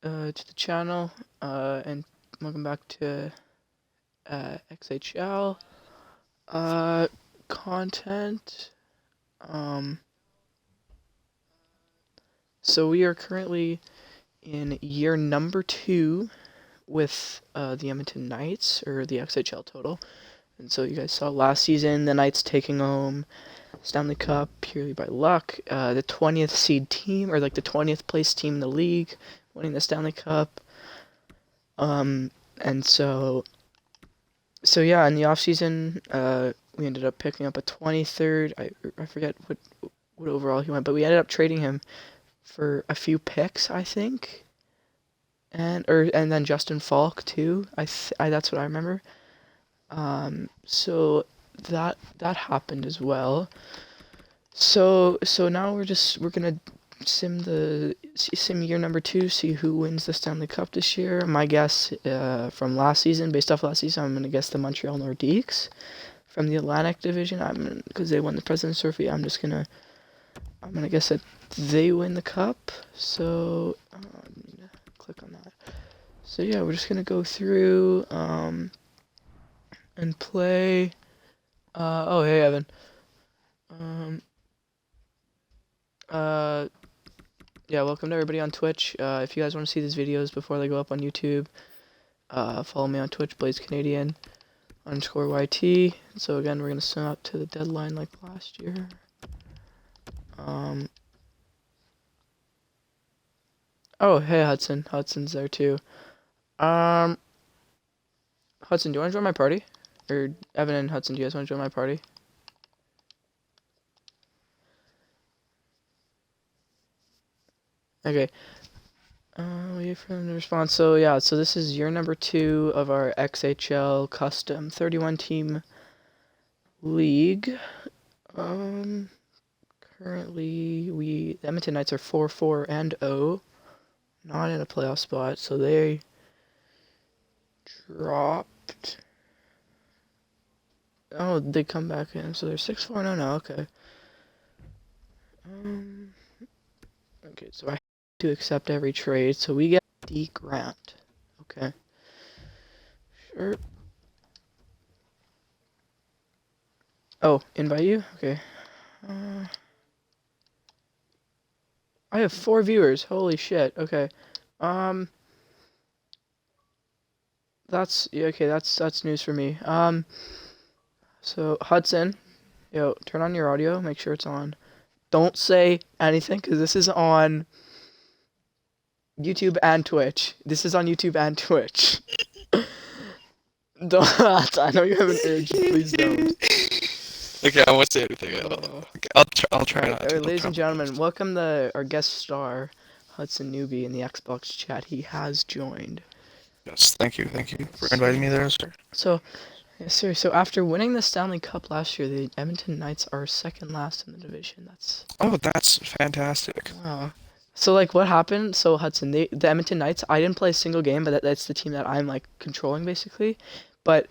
to the channel, and welcome back to XHL content. Um, so we are currently in year number 2 with the Edmonton Knights, or the XHL total. And so you guys saw last season the Knights taking home Stanley Cup purely by luck. The 20th seed team, or like the 20th place team in the league, winning the Stanley Cup. And so yeah, in the off season, we ended up picking up a 23rd. I forget what overall he went, but we ended up trading him for a few picks, I think, and then Justin Falk too. That's what I remember. So that happened as well. So now we're gonna sim year number 2, see who wins the Stanley Cup this year. My guess from last season, based off last season, I'm gonna guess the Montreal Nordiques from the Atlantic Division. Because they won the President's Trophy. I'm gonna guess that they win the cup. So click on that. So yeah, we're just gonna go through and play. Oh hey Evan. Yeah, welcome to everybody on Twitch. If you guys want to see these videos before they go up on YouTube, follow me on Twitch, BlazeCanadian_YT. So again, we're gonna sum up to the deadline like last year. Oh, hey Hudson. Hudson's there too. Hudson, do you want to join my party? Or Evan and Hudson, do you guys want to join my party? Okay. Wait for them to respond. So yeah, so this is year number 2 of our XHL custom 31 team league. Currently the Edmonton Knights are 4-4-0, not in a playoff spot, so they dropped. Oh, they come back in, so they're 6-4-0 now. Okay. Okay, so I have to accept every trade, so we get D Grant. Okay. Sure. Oh, invite you? Okay. I have 4 viewers. Holy shit. Okay. That's news for me. So Hudson, yo, turn on your audio. Make sure it's on. Don't say anything, because this is on YouTube and Twitch. This is on YouTube and Twitch. Don't. I know you have an urge. Please don't. Okay, I won't say anything. I'll try not to. Ladies and gentlemen, welcome our guest star, Hudson Newby, in the Xbox chat. He has joined. Yes, thank you for inviting me there, sir. So, yes, sir. So after winning the Stanley Cup last year, the Edmonton Knights are second last in the division. That's fantastic. Wow. So like, what happened? So Hudson, the Edmonton Knights. I didn't play a single game, but that's the team that I'm like controlling basically. But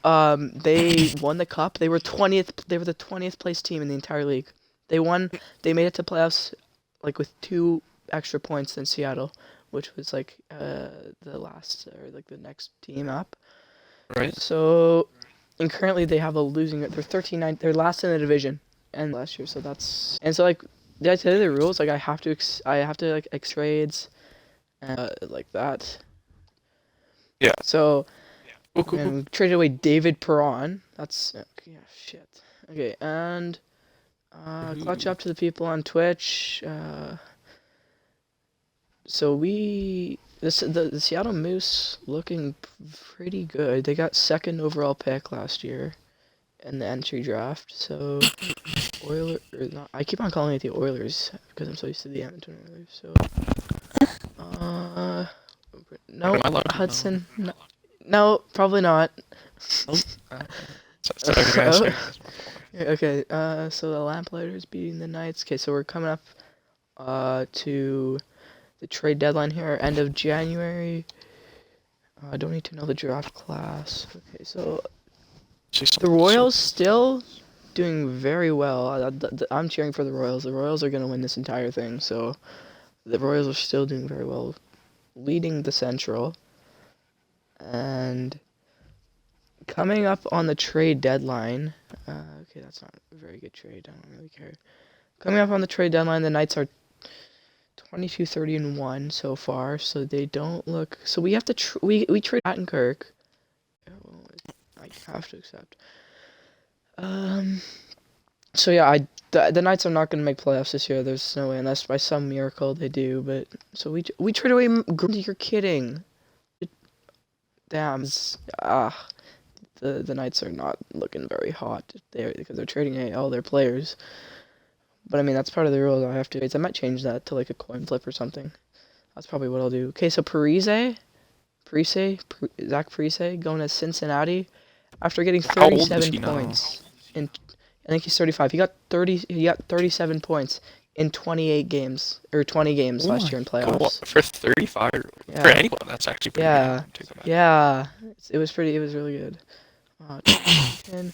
they won the cup. They were 20th. They were the 20th place team in the entire league. They won. They made it to playoffs, like with 2 extra points than Seattle, which was like the last, or like the next team up. Right. So, and currently they have a losing. They're 39. They're last in the division, and last year. So that's, and so like, did I tell you the rules? Like I have to like X trades, like that. Yeah. So. Cool. And traded away David Perron. That's yeah, shit. Okay, and clutch up to the people on Twitch. So the Seattle Moose looking pretty good. They got 2nd overall pick last year in the entry draft. So I keep on calling it the Oilers because I'm so used to the Edmonton Oilers. So no, Hudson. No, probably not. Okay, so the Lamplighters beating the Knights. Okay, so we're coming up to the trade deadline here, end of January. I don't need to know the draft class. Okay, so the Royals still doing very well. I'm cheering for the Royals. The Royals are going to win this entire thing, so the Royals are still doing very well. leading the Central. And coming up on the trade deadline, okay, that's not a very good trade. I don't really care. Coming up on the trade deadline, the Knights are 22-30-1 so far, so they don't look. So we have to we trade Attenkirk. I have to accept. So yeah, the Knights are not going to make playoffs this year. There's no way, unless by some miracle they do. But so we trade away. You're kidding. Damn. The Knights are not looking very hot there because they're trading all their players. But I mean, that's part of the rules. I have to. I might change that to like a coin flip or something. That's probably what I'll do. Okay, so Zach Parise going to Cincinnati after getting 37 points. I think he's 35. He got 37 points in 28 games or 20 games last year in playoffs. For 35, yeah. For anyone, that's actually pretty good. Yeah, it was really good. And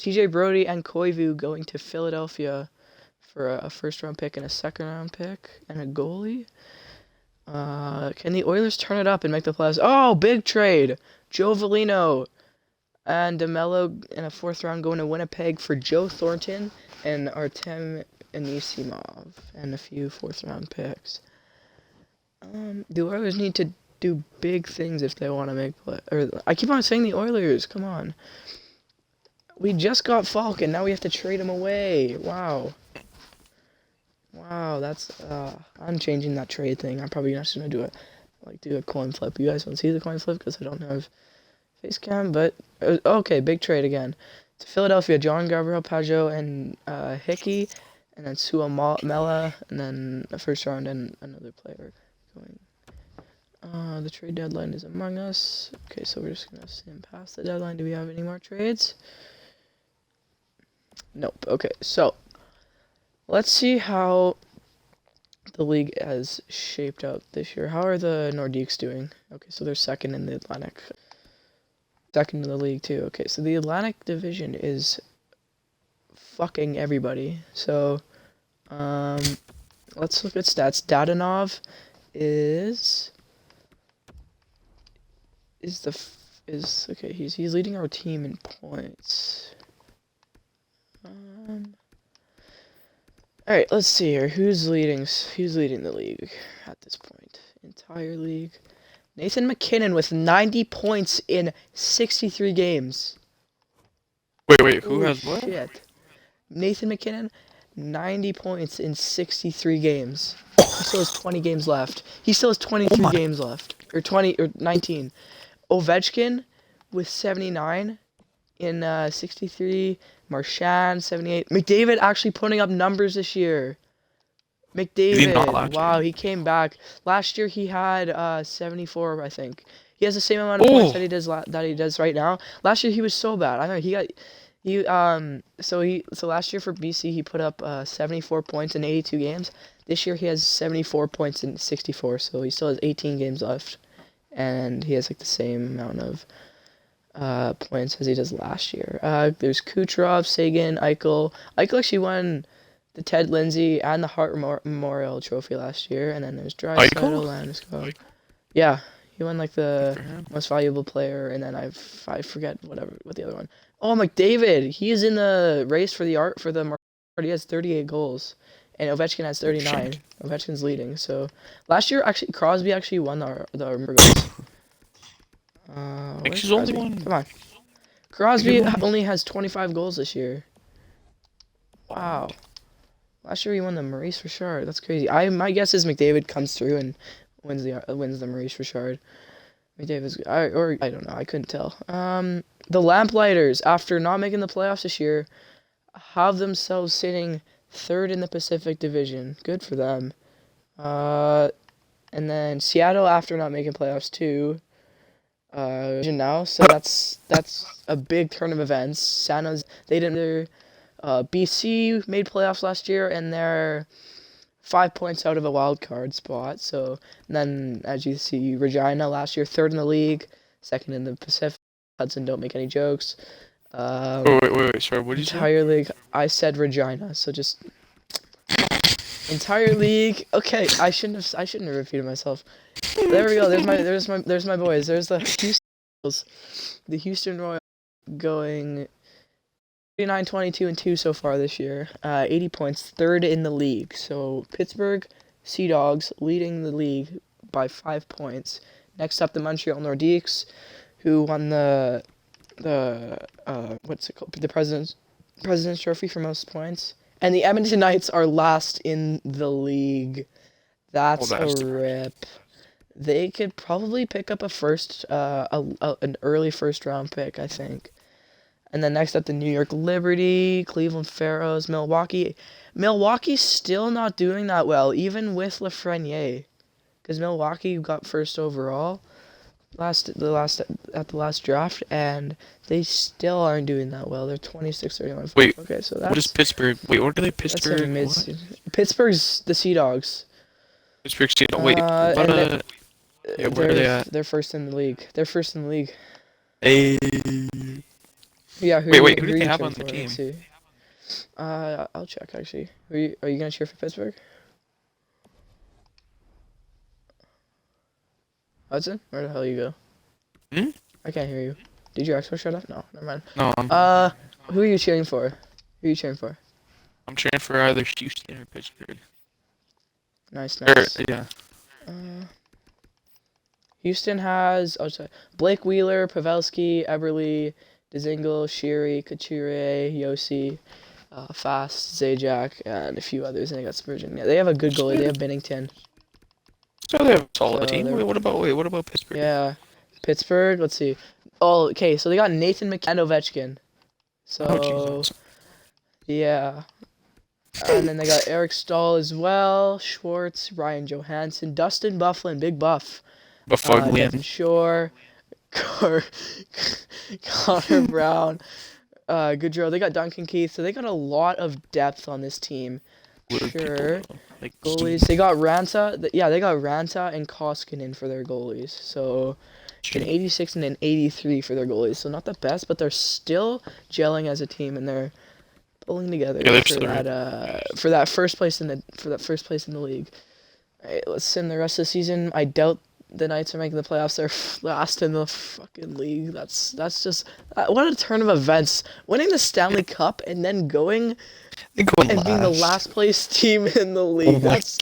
TJ Brody and Koivu going to Philadelphia for a first-round pick and a second-round pick and a goalie. Can the Oilers turn it up and make the playoffs? Oh, big trade! Joe Velino and DeMello in a fourth-round going to Winnipeg for Joe Thornton and Artem Anisimov and a few fourth-round picks. The Oilers need to do big things if they want to make play. Or I keep on saying the Oilers. Come on. We just got Falcon. Now we have to trade him away. Wow. Wow, that's I'm changing that trade thing. I'm probably just gonna do a coin flip. You guys won't see the coin flip because I don't have face cam. But okay, big trade again. To Philadelphia, John Gabriel Pajot and Hickey, and then Suamela, and then a first round and another player going. The trade deadline is among us. Okay, so we're just gonna sim past the deadline. Do we have any more trades? Nope. Okay, so let's see how the league has shaped up this year. How are the Nordiques doing? Okay, so they're second in the Atlantic. Second in the league, too. Okay, so the Atlantic division is fucking everybody. So, let's look at stats. Dadanov is okay, he's leading our team in points. Alright, let's see here. Who's leading the league at this point? Entire league. Nathan McKinnon with 90 points in 63 games. Wait, who has what? Shit. Nathan McKinnon, 90 points in 63 games. He still has 20 games left. He still has 23 games left. Or 19. Ovechkin with 79 in 63. Marchand, 78. McDavid actually putting up numbers this year. McDavid, wow, he came back. Last year he had 74, I think. He has the same amount of points that he does right now. Last year he was so bad. I know so last year for BC he put up 74 points in 82 games. This year he has 74 points in 64, so he still has 18 games left, and he has like the same amount of points as he does last year. There's Kucherov, Sagan, Eichel. Eichel actually won the Ted Lindsay and the Hart Memorial Trophy last year, and then there's Draisaitl, Landeskog. Yeah, he won like the most valuable player, and then I forget what the other one. Oh, McDavid, he is in the race for the He has 38 goals, and Ovechkin has 39. Ovechkin's leading. So last year, actually, Crosby actually won the goals. She's only one. Come on. Crosby only has 25 goals this year. Wow. Last year he won the Maurice Richard. That's crazy. My guess is McDavid comes through and wins the Maurice Richard. McDavid's I don't know. I couldn't tell. The Lamplighters, after not making the playoffs this year, have themselves sitting third in the Pacific Division. Good for them. And then Seattle, after not making playoffs too. Now, so that's a big turn of events. San Jose, they didn't. BC made playoffs last year, and they're 5 points out of a wild card spot. So then, as you see, Regina last year, third in the league, second in the Pacific. Hudson, don't make any jokes. Wait, sorry, what did you say? Entire league, I said Regina, so just Entire league. Okay, I shouldn't have repeated myself. There we go. There's my boys. There's the Houston Royals. The Houston Royals going 39, 22, and 2 so far this year. 80 points, third in the league. So Pittsburgh Sea Dogs leading the league by 5 points. Next up, the Montreal Nordiques, who won the what's it called? The President's Trophy for most points. And the Edmonton Knights are last in the league. That's a rip. They could probably pick up an early first round pick, I think. And then next up, the New York Liberty, Cleveland Pharaohs, Milwaukee. Milwaukee's still not doing that well, even with Lafreniere, because Milwaukee got first overall at the last draft, and they still aren't doing that well. They're 26-31. Wait, okay, so what is Pittsburgh? Wait, what are they? Pittsburgh? Pittsburgh's the Sea Dogs. Pittsburgh Sea Dogs. Wait, where are they at? They're first in the league. Hey. Yeah. Who do they have on the team? Let's see. I'll check actually. Are you gonna cheer for Pittsburgh? Hudson, where the hell you go? I can't hear you. Did your Xbox shut off? No, never mind. No. Who are you cheering for? I'm cheering for either Houston or Pittsburgh. Nice. Yeah. Houston has Blake Wheeler, Pavelski, Eberle, Dzingel, Sheary, Couture, Yossi, Fast, Zajac, and a few others. And they got Spurgeon. Yeah, they have a good goalie. They have Bennington. So they have a solid team. What about Pittsburgh? Yeah, Pittsburgh. Let's see. Oh, okay. So they got Nathan McKinnon, Ovechkin. So yeah. And then they got Eric Stahl as well, Schwartz, Ryan Johansson, Dustin Byfuglien, Big Buff, Devin Shore, Connor Brown, Goodrow. They got Duncan Keith, so they got a lot of depth on this team. Sure. Goalies. They got Ranta. Yeah, they got Ranta and Koskinen for their goalies. So an 86 and an 83 for their goalies. So not the best, but they're still gelling as a team, and they're pulling together for that first place in the league. All right, let's sim the rest of the season. I doubt the Knights are making the playoffs. They're last in the fucking league. That's just what a turn of events. Winning the Stanley Cup and then going and being the last place team in the league. That's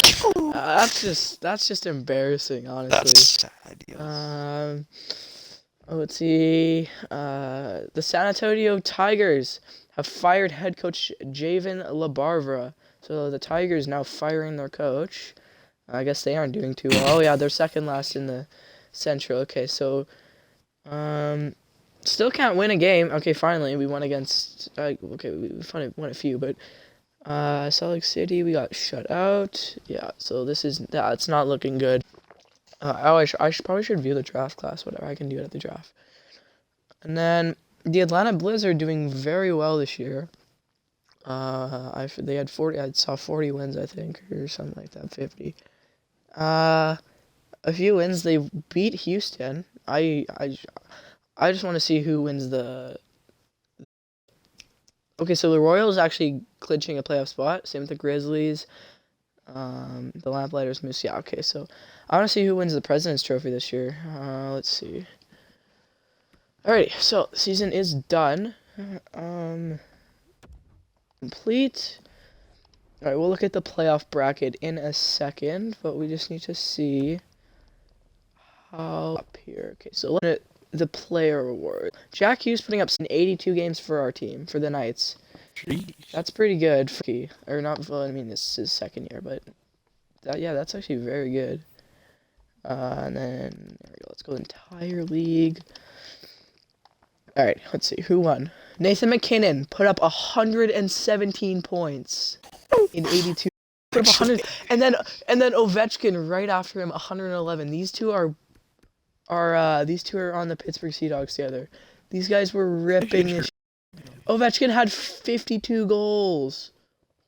just embarrassing, honestly. That's sad. Yes. Let's see. The San Antonio Tigers have fired head coach Javen LaBarbera. So the Tigers now firing their coach. I guess they aren't doing too well. Oh yeah, they're second last in the Central. Okay, so still can't win a game. Okay, finally we won against. We won a few, but Salt Lake City we got shut out. Yeah, so it's not looking good. I probably should view the draft class. Whatever, I can do it at the draft. And then the Atlanta Blizz are doing very well this year. They had 40. I saw 40 wins, I think, or something like that. 50. A few wins. They beat Houston. I just want to see who wins the. Okay, so the Royals actually clinching a playoff spot. Same with the Grizzlies. The Lamplighters, Moose. Yeah. Okay, so I want to see who wins the President's Trophy this year. Let's see. Alrighty, so season is done. Complete. Alright, we'll look at the playoff bracket in a second, but we just need to see how up here. Okay, so look at the player award. Jack Hughes putting up 82 games for our team, for the Knights. Jeez. That's pretty good. Or not, well, I mean, this is his second year, but that's actually very good. And then, there we go, let's go entire league. Alright, let's see, who won? Nathan McKinnon put up 117 points in 82. Put up 100, and then Ovechkin right after him, 111. These two are on the Pittsburgh Sea Dogs together. These guys were ripping this. Ovechkin had 52 goals.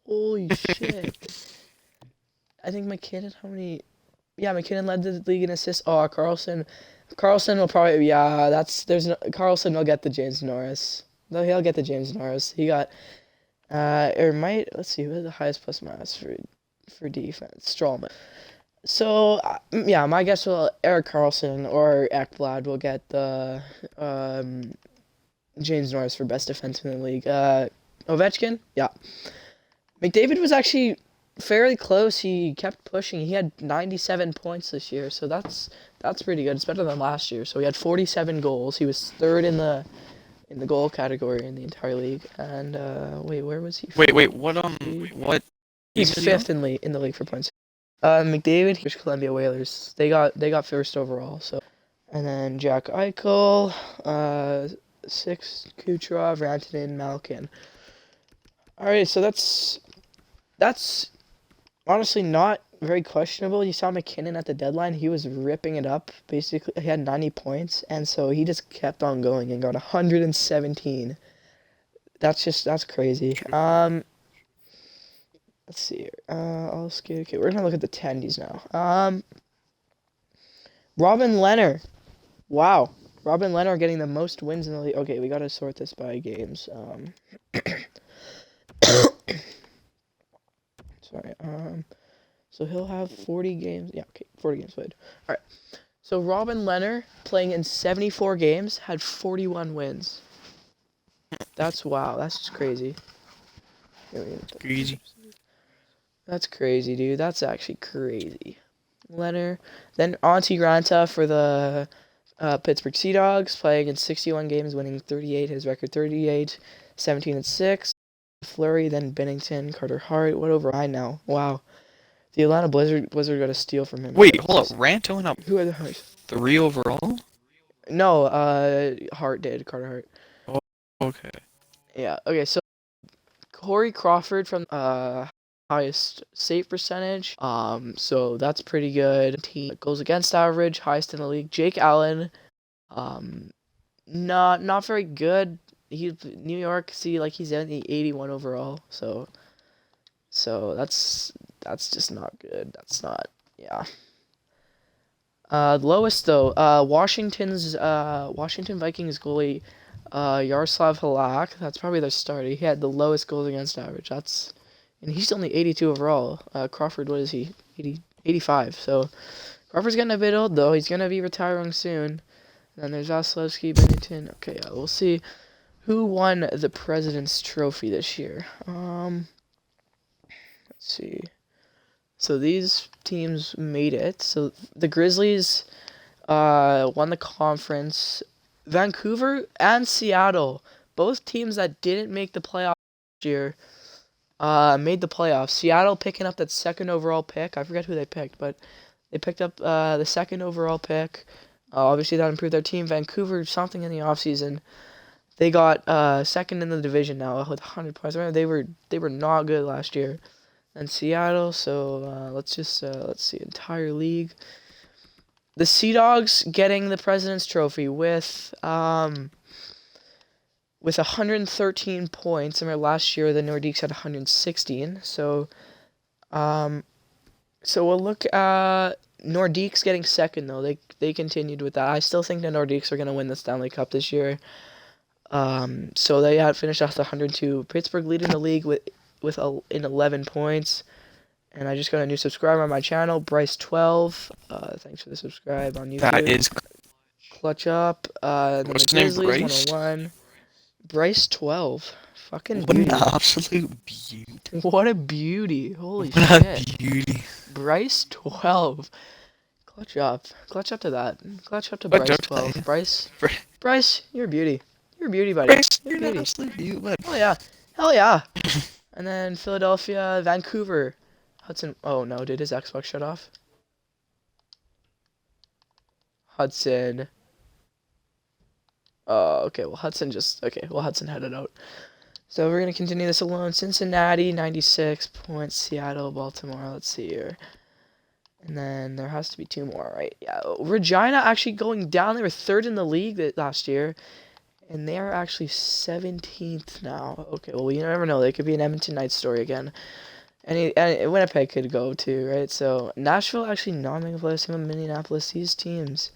Holy shit. I think McKinnon, how many? Yeah, McKinnon led the league in assists. Oh, Carlson will probably, Carlson will get the James Norris. No, he'll get the James Norris. He got, let's see, who has the highest plus minus for for defense. Strawman. So yeah, my guess will Eric Carlson or Ekblad will get the James Norris for best defenseman in the league. Ovechkin, yeah. McDavid was actually fairly close. He kept pushing. He had 97 points this year, so that's pretty good. It's better than last year. So he had 47 goals. He was third in the goal category in the entire league. And wait, where was he? Wait, what? He's fifth in the league for points. McDavid, British Columbia Whalers. They got first overall. So, and then Jack Eichel, sixth Kucherov, Rantanen, Malkin. All right, so that's honestly not very questionable. You saw McKinnon at the deadline; he was ripping it up. Basically, he had 90 points, and so he just kept on going and got 117. That's crazy. Let's see here. Okay, we're gonna look at the tendies now. Robin Leonard. Wow. Robin Leonard getting the most wins in the league. Okay, we gotta sort this by games. Sorry. So he'll have 40 games. Yeah, okay, 40 games played. All right. So Robin Leonard, playing in 74 games, had 41 wins. That's wow. That's just crazy. Crazy. That's crazy, dude. That's actually crazy. Leonard. Then Auntie Ranta for the Pittsburgh Sea Dogs, playing in 61 games, winning 38. His record 38, 17 and 6. Fleury, then Bennington, Carter Hart. What over I now? Wow. The Atlanta Blizzard got a steal from him. Wait, hold up. Rant went up Who are the Hearts? 3 overall? No, Hart did. Carter Hart. Oh, okay. Yeah. Okay. So Corey Crawford from highest save percentage. So that's pretty good. He goes against average, highest in the league. Jake Allen, not very good. He's New York. See, like he's in the 81 overall. So that's just not good. That's not. Yeah. Lowest though. Washington Vikings goalie, Yaroslav Halak. That's probably their starter. He had the lowest goals against average. And he's only 82 overall. Crawford, what is he? 85. So Crawford's getting a bit old though. He's gonna be retiring soon. And then there's Vasilevsky, Bennington. Okay, yeah, we'll see who won the President's Trophy this year. Let's see. So these teams made it. So the Grizzlies won the conference. Vancouver and Seattle, both teams that didn't make the playoffs last year, made the playoffs. Seattle picking up that second overall pick. I forget who they picked, but they picked up the second overall pick. Obviously, that improved their team. Vancouver, something in the offseason. They got second in the division now with 100 points. Remember, they were not good last year. And Seattle, so let's see, entire league. The Sea Dogs getting the President's Trophy with 113 points. Remember last year the Nordiques had 116. So we'll look at Nordiques getting second though. They continued with that. I still think the Nordiques are gonna win the Stanley Cup this year. So they had finished off the 102. Pittsburgh leading the league with 11 points. And I just got a new subscriber on my channel, Bryce12. Thanks for the subscribe on YouTube. That is Clutch up. Then what's the his name, Grizzlies, Bryce? 101. Bryce12. Fucking What beauty. an absolute beauty. What a beauty. Holy What shit. a beauty. Bryce12. Clutch up. Clutch up to that. Clutch up to Clutch up to Bryce12. that. Bryce, you're a beauty. You're a beauty, buddy. Bryce, You're a you're an beauty. absolute beauty, bud. Hell yeah. And then Philadelphia, Vancouver. Hudson. Oh no, did his Xbox shut off? Hudson. Oh, okay. Well, Hudson headed out. So we're gonna continue this alone. Cincinnati, 96 points. Seattle, Baltimore. Let's see here. And then there has to be 2 more, right? Yeah. Regina actually going down. They were 3rd in the league last year. And they are actually 17th now. Okay, well, you never know. They could be an Edmonton Knights story again. And Winnipeg could go too, right? So Nashville actually not making the playoffs. Same with Minneapolis. These teams.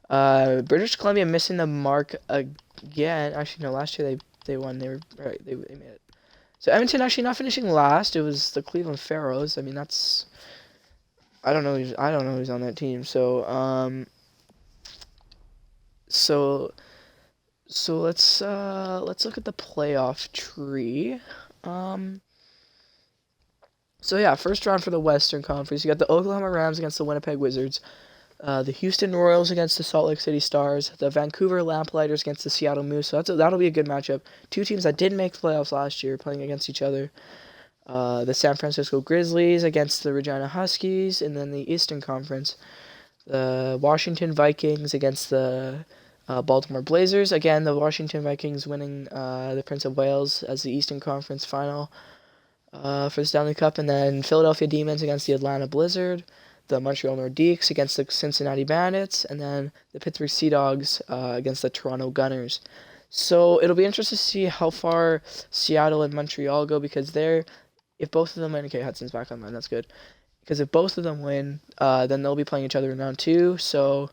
British Columbia missing the mark again. Actually, no. Last year they won. They made it. So Edmonton actually not finishing last. It was the Cleveland Pharaohs. I mean, that's I don't know. I don't know who's on that team. So let's look at the playoff tree. Um, so yeah, first round for the Western Conference. You got the Oklahoma Rams against the Winnipeg Wizards. The Houston Royals against the Salt Lake City Stars, the Vancouver Lamplighters against the Seattle Moose. So that'll be a good matchup. Two teams that didn't make the playoffs last year playing against each other. The San Francisco Grizzlies against the Regina Huskies, and then the Eastern Conference, the Washington Vikings against the Baltimore Blazers. Again, the Washington Vikings winning the Prince of Wales as the Eastern Conference final for the Stanley Cup, and then Philadelphia Demons against the Atlanta Blizzard, the Montreal Nordiques against the Cincinnati Bandits, and then the Pittsburgh Sea Dogs against the Toronto Gunners. So it'll be interesting to see how far Seattle and Montreal go, because if both of them win, okay, Hudson's back online, that's good. Because if both of them win, then they'll be playing each other in round two. So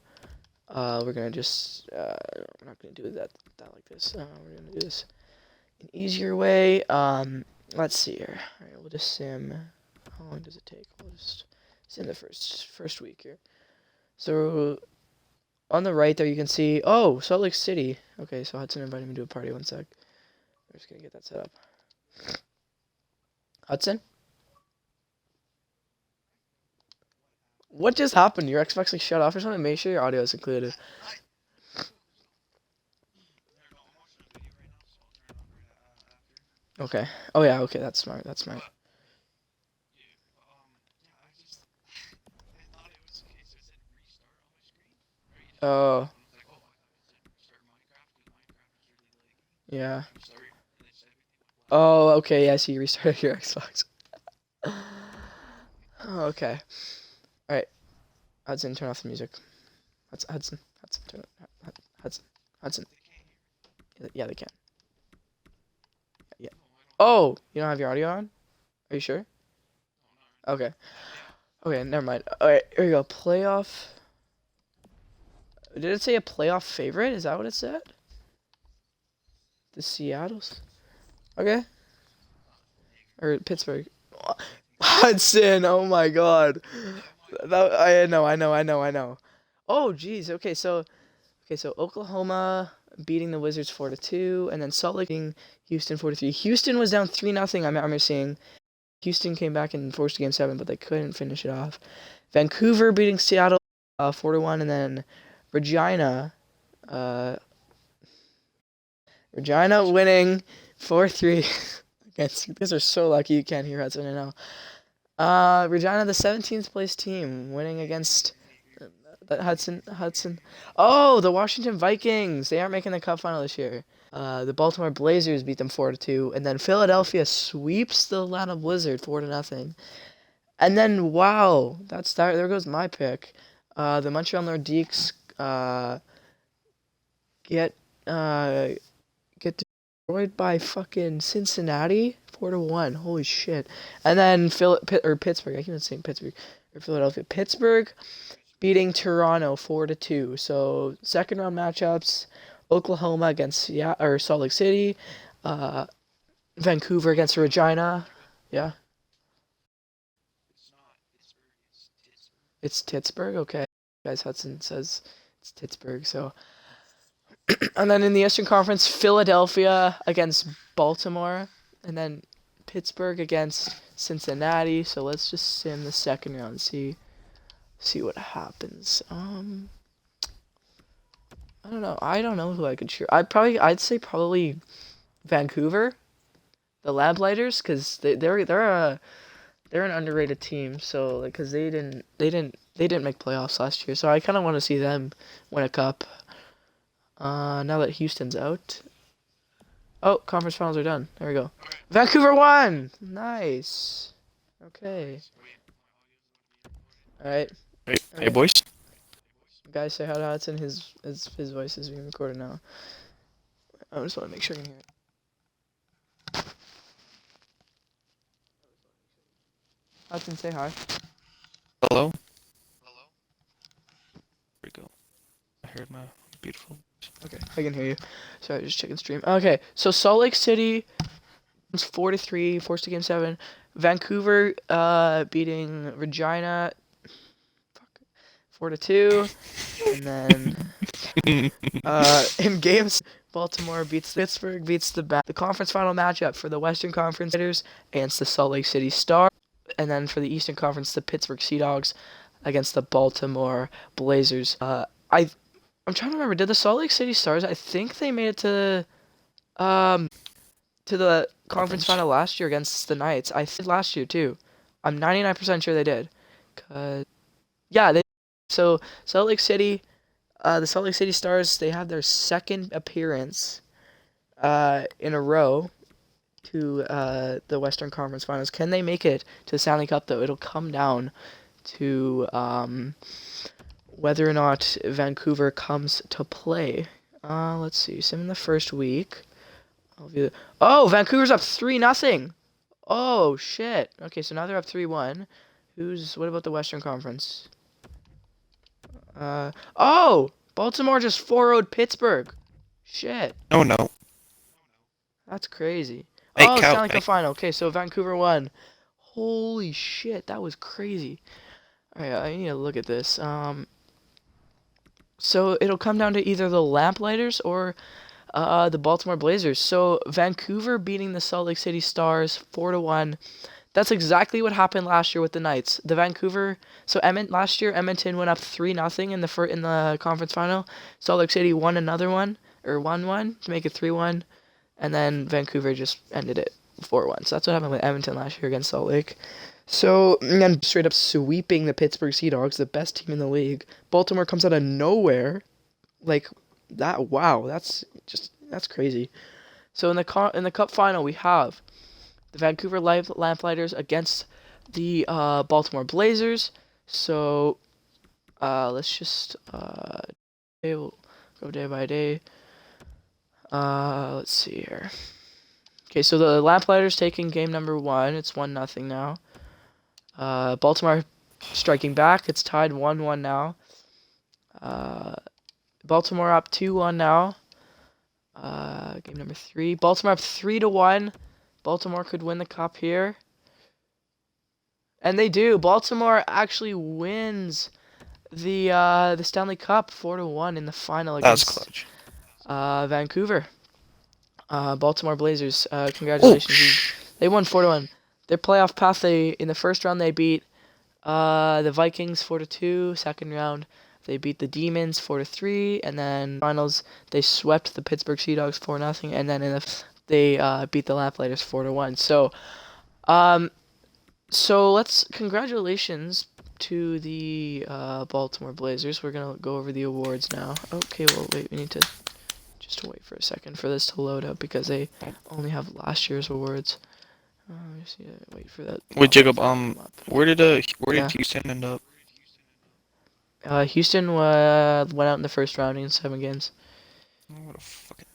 we're gonna just we're not gonna do that like this. We're gonna do this an easier way. Let's see here. All right, we'll just sim. How long does it take? We'll just sim the first week here. So on the right there, you can see, oh, Salt Lake City. Okay, so Hudson invited me to a party. One sec. I'm just gonna get that set up. Hudson, what just happened? Your Xbox like shut off or something? Make sure your audio is included. Okay. Oh yeah. Okay, that's smart. That's smart. Oh yeah. Oh okay. Yeah. So you restarted your Xbox. Oh, okay. All right. Hudson, turn off the music. Hudson, turn it. Hudson. Yeah, they can. Yeah. Oh, you don't have your audio on? Are you sure? Okay. Okay, never mind. All right, here we go. Playoff. Did it say a playoff favorite? Is that what it said? The Seattle's. Okay. Or Pittsburgh. Hudson. Oh my God. I know. Oh, geez. Okay, so Oklahoma beating the Wizards 4-2, and then Salt Lake beating Houston 4-3. Houston was down 3-0. I remember seeing Houston came back and forced Game 7, but they couldn't finish it off. Vancouver beating Seattle 4-1, and then Regina uh, winning 4-3 against. You guys are so lucky you can't hear Hudson right now. Regina, the 17th place team, winning against Hudson. Oh, the Washington Vikings. They aren't making the cup final this year. The Baltimore Blazers beat them 4-2, and then Philadelphia sweeps the Atlanta Blizzard 4-0. And then wow, that's that. There goes my pick. The Montreal Nordiques get destroyed by fucking Cincinnati 4-1. Holy shit! And then Pittsburgh. I keep saying Pittsburgh or Philadelphia. Pittsburgh beating Toronto 4-2. So second round matchups: Oklahoma against Salt Lake City, Vancouver against Regina. Yeah, it's Pittsburgh. Okay, guys, Hudson says it's Pittsburgh. So, and then in the Eastern Conference, Philadelphia against Baltimore, and then Pittsburgh against Cincinnati. So let's just sim the second round and see what happens. I don't know. I don't know who I could cheer. I'd say probably Vancouver, the Lamplighters, because they're an underrated team. So like, because they didn't make playoffs last year. So I kind of want to see them win a cup. Now that Houston's out. Oh, conference finals are done. There we go. Vancouver won. Nice. Okay. All right. Hey, boys. Guys, say hi to Hudson. His voice is being recorded now. I just want to make sure you can hear it. Hudson, say hi. Hello. There we go. I heard my beautiful. Okay, I can hear you. Sorry, just checking stream. Okay, so Salt Lake City 4-3, forced to game 7. Vancouver beating Regina 4-2. And then in games, Baltimore beats Pittsburgh, beats the conference final matchup for the Western Conference Raiders against the Salt Lake City Stars. And then for the Eastern Conference, the Pittsburgh Sea Dogs against the Baltimore Blazers. I'm trying to remember, did the Salt Lake City Stars, I think they made it to the conference final last year against the Knights. I think last year too. I'm 99% sure they did. So Salt Lake City, the Salt Lake City Stars, they have their second appearance in a row to the Western Conference Finals. Can they make it to the Stanley Cup though? It'll come down to whether or not Vancouver comes to play. Let's see. Sim in the first week. Oh, Vancouver's up 3-0. Oh shit. Okay, so now they're up 3-1. What about the Western Conference? Oh, Baltimore just 4-0'd Pittsburgh. Shit. Oh no. That's crazy. Hey, Oh, Cal, Stanley Cup final. Okay, so Vancouver won. Holy shit, that was crazy. Alright, I need to look at this. So it'll come down to either the Lamplighters or the Baltimore Blazers. So Vancouver beating the Salt Lake City Stars 4-1. That's exactly what happened last year with the Knights. Last year Edmonton went up 3-0 in the conference final. Salt Lake City won another one or won one to make it 3-1, and then Vancouver just ended it 4-1. So that's what happened with Edmonton last year against Salt Lake. So, and straight up sweeping the Pittsburgh Sea Dogs, the best team in the league. Baltimore comes out of nowhere, like that. Wow, that's crazy. So in the cup final, we have the Vancouver Lamplighters against the Baltimore Blazers. So let's just we'll go day by day. Let's see here. Okay, so the Lamplighters taking game number 1. It's 1-0 now. Baltimore striking back. It's tied 1-1 now. Baltimore up 2-1 now. Game number 3. Baltimore up 3-1. Baltimore could win the cup here. And they do. Baltimore actually wins the Stanley Cup 4-1 in the final against clutch. Vancouver. Baltimore Blazers, congratulations. They won 4-1. Their playoff path, in the first round they beat the Vikings 4-2. Second round they beat the Demons 4-3, and then finals they swept the Pittsburgh Sea Dogs 4-0, and then they beat the Lamplighters 4-1. So congratulations to the Baltimore Blazers. We're gonna go over the awards now. Okay, well wait, we need to just wait for a second for this to load up because they only have last year's awards. Just need to wait for that. Wait, Jacob. Where did Houston end up? Houston went out in the first round in 7 games. Oh, what a fucking...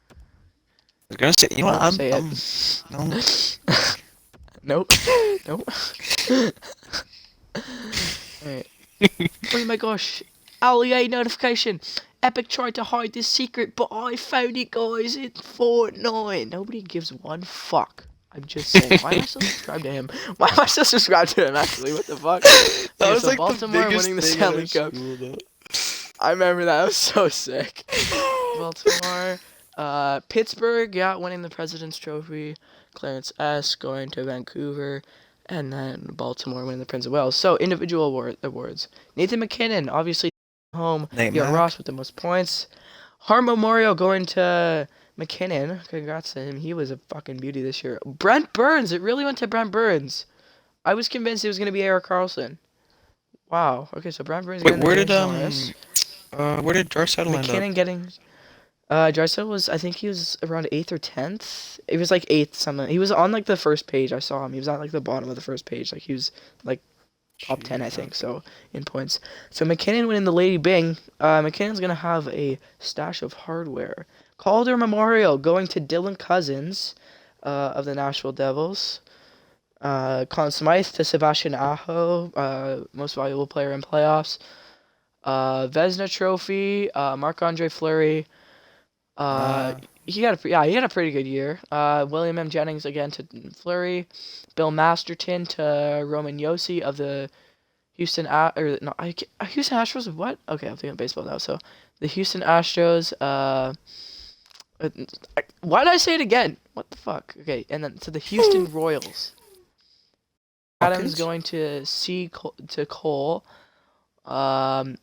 I was gonna say, you know what? Nope. Nope. Alright. Oh my gosh. LEA notification. Epic tried to hide this secret, but I found it, guys. It's Fortnite. Nobody gives one fuck. I'm just saying. Why am I still subscribed to him? Why am I still subscribed to him, actually? What the fuck? That was like Baltimore the biggest winning the thing Stanley Cup. I remember that. That was so sick. Baltimore. Pittsburgh, winning the President's Trophy. Clarence S. going to Vancouver. And then Baltimore winning the Prince of Wales. So, individual awards. Nathan McKinnon, obviously, home. Ross with the most points. Harm Memorial going to McKinnon. Congrats to him. He was a fucking beauty this year. Brent Burns. It really went to Brent Burns. I was convinced it was going to be Eric Carlson. Wow. Okay, so Brent Burns. Wait, where did Draisaitl end up? McKinnon getting... Draisaitl was, I think he was around 8th or 10th. It was like 8th something. He was on like the first page. I saw him. He was at like the bottom of the first page. Like he was like top 10, I think, so in points. So McKinnon winning the Lady Byng. McKinnon's going to have a stash of hardware. Calder Memorial going to Dylan Cousins of the Nashville Devils. Conn Smythe to Sebastian Aho, most valuable player in playoffs. Vezina Trophy, Marc-Andre Fleury. he had a pretty good year. William M. Jennings again to Fleury, Bill Masterton to Roman Yossi of the Houston Houston Astros of what? Okay, I'm thinking of baseball now. So the Houston Astros. Why did I say it again? What the fuck? Okay, and then to the Houston Royals. Adams going to Cole. To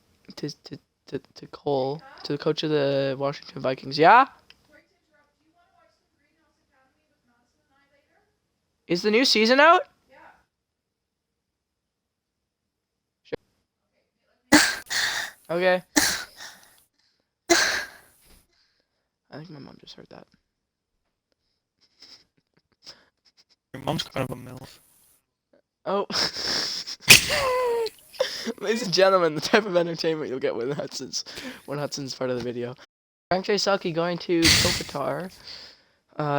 Cole, to the coach of the Washington Vikings. Yeah. Is the new season out? Okay. I think my mom just heard that. Your mom's kind of a MILF. Oh. Ladies and gentlemen, the type of entertainment you'll get when Hudson's part of the video. Frank J. Selke going to Kopitar.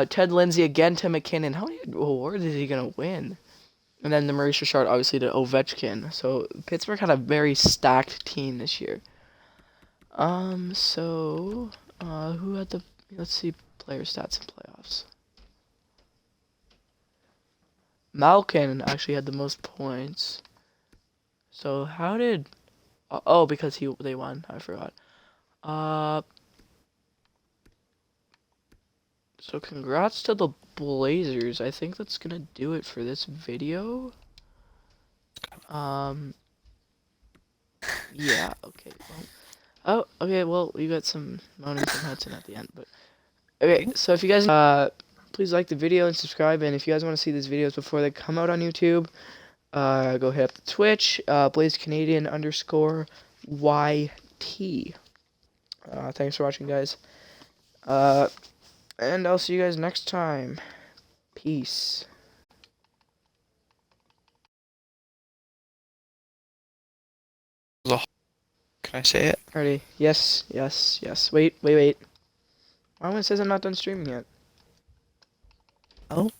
Ted Lindsay again to McKinnon. How many awards is he going to win? And then the Maurice Richard obviously to Ovechkin. So Pittsburgh had a very stacked team this year. Who had the... Let's see player stats and playoffs. Malkin actually had the most points. So how did... Oh, because they won. I forgot. So congrats to the Blazers. I think that's gonna do it for this video. Yeah, okay. Well, okay, well, we got some moaning from Hudson at the end, but... Okay, so if you guys... please like the video and subscribe, and if you guys want to see these videos before they come out on YouTube, go hit up the Twitch, BlazeCanadian_YT. Thanks for watching, guys. And I'll see you guys next time. Peace. Can I say it? Ready? Yes, yes, yes. Wait. Why when it says I'm not done streaming yet? Oh?